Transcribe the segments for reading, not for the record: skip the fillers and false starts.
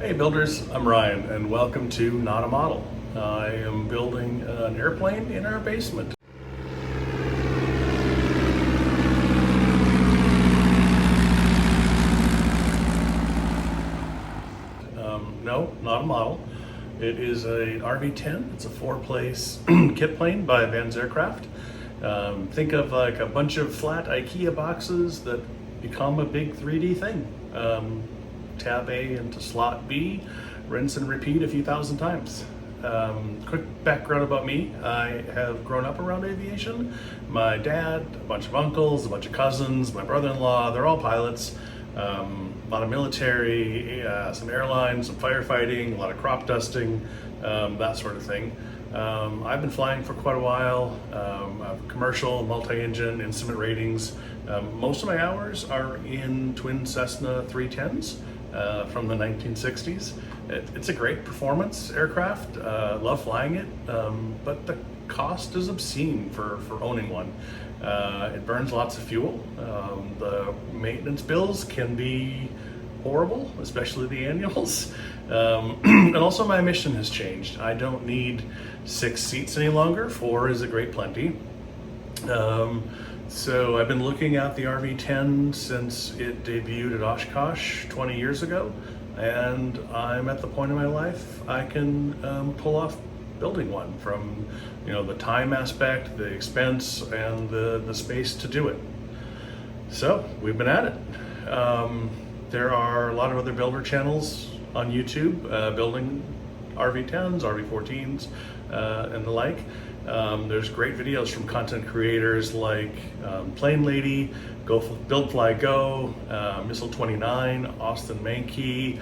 Hey builders, I'm Ryan and welcome to Not a Model. I am building an airplane in our basement. No, not a model. It is an RV-10. It's a 4-place kit plane by Vans Aircraft. Think of like a bunch of flat IKEA boxes that become a big 3D thing. Tab A into slot B, rinse and repeat a few thousand times. Quick background about me. I have grown up around aviation. My dad, a bunch of uncles, a bunch of cousins, my brother-in-law, they're all pilots. A lot of military, some airlines, some firefighting, a lot of crop dusting, that sort of thing. I've been flying for quite a while. I've commercial, multi-engine, instrument ratings. Most of my hours are in twin Cessna 310s from the 1960s. It's a great performance aircraft. Love flying it, but the cost is obscene for owning one. It burns lots of fuel. The maintenance bills can be horrible, especially the annuals. And also my mission has changed. I don't need 6 seats any longer. 4 is a great plenty. So I've been looking at the RV-10 since it debuted at Oshkosh 20 years ago, and I'm at the point in my life I can pull off building one from the time aspect, the expense, and the space to do it. So we've been at it. There are a lot of other builder channels on YouTube building RV-10s, RV-14s, and the like. There's great videos from content creators like Plane Lady, Build Fly Go, Missile 29, Austin Mankey,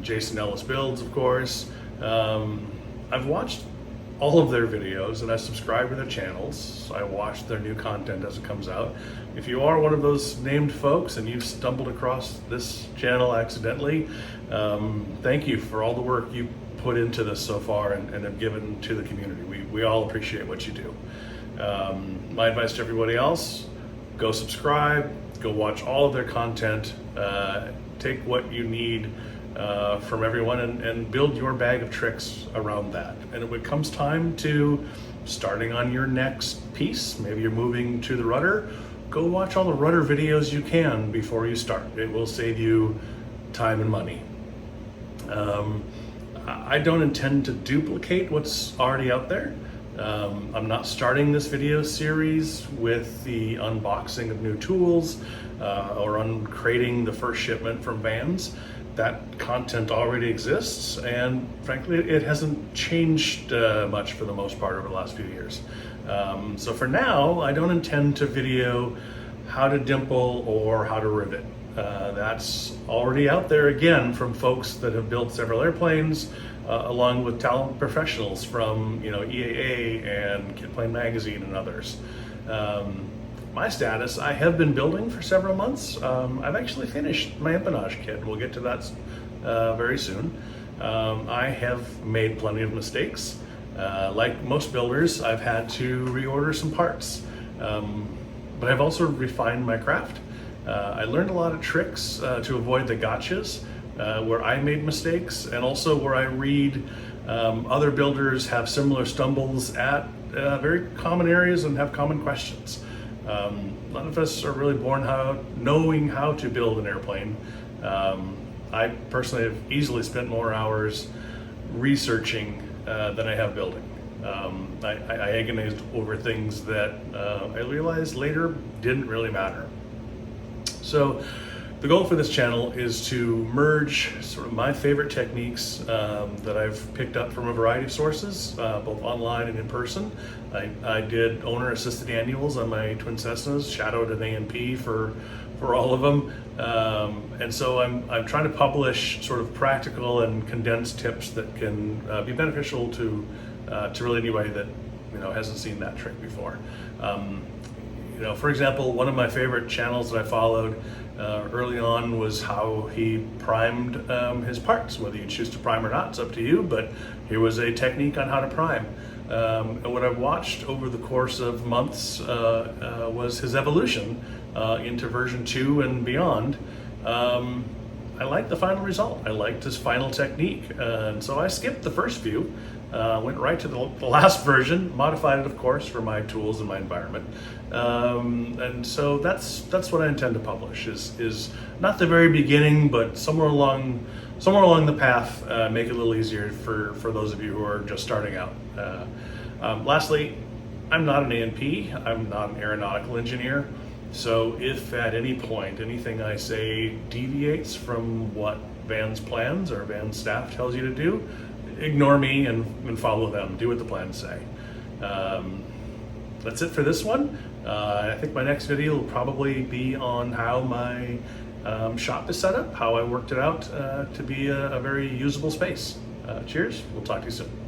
Jason Ellis Builds, of course. I've watched all of their videos and I subscribe to their channels. I watch their new content as it comes out. If you are one of those named folks and you've stumbled across this channel accidentally, thank you for all the work you put into this so far and have given to the community. We all appreciate what you do. My advice to everybody else, go subscribe, go watch all of their content, take what you need from everyone and build your bag of tricks around that. And when it comes time to starting on your next piece, maybe you're moving to the rudder, go watch all the rudder videos you can before you start. It will save you time and money. I don't intend to duplicate what's already out there. I'm not starting this video series with the unboxing of new tools or on creating the first shipment from Vans. That content already exists, and frankly, it hasn't changed much for the most part over the last few years. So for now, I don't intend to video how to dimple or how to rivet. That's already out there again from folks that have built several airplanes, along with talented professionals from EAA and Kit Plane Magazine and others. My status, I have been building for several months. I've actually finished my empennage kit. We'll get to that very soon. I have made plenty of mistakes. Like most builders, I've had to reorder some parts, but I've also refined my craft. I learned a lot of tricks to avoid the gotchas where I made mistakes, and also where I read other builders have similar stumbles at very common areas and have common questions. None of us are really born knowing how to build an airplane. I personally have easily spent more hours researching than I have building. I agonized over things that I realized later didn't really matter. So the goal for this channel is to merge sort of my favorite techniques that I've picked up from a variety of sources, both online and in person. I did owner-assisted annuals on my twin Cessnas, shadowed an A&P for all of them, and so I'm trying to publish sort of practical and condensed tips that can be beneficial to really anybody that hasn't seen that trick before. For example, one of my favorite channels that I followed early on was how he primed his parts. Whether you choose to prime or not, it's up to you, but here was a technique on how to prime. And what I've watched over the course of months was his evolution into version 2 and beyond. I liked the final result. I liked his final technique. And so I skipped the first few, went right to the last version, modified it, of course, for my tools and my environment. And so that's what I intend to publish, is not the very beginning, but somewhere along the path, make it a little easier for those of you who are just starting out. Lastly, I'm not an A&P, I'm not an aeronautical engineer, so if at any point anything I say deviates from what Van's plans or Van's staff tells you to do, ignore me and follow them, do what the plans say. That's it for this one. I think my next video will probably be on how my shop is set up, how I worked it out to be a very usable space. Cheers, we'll talk to you soon.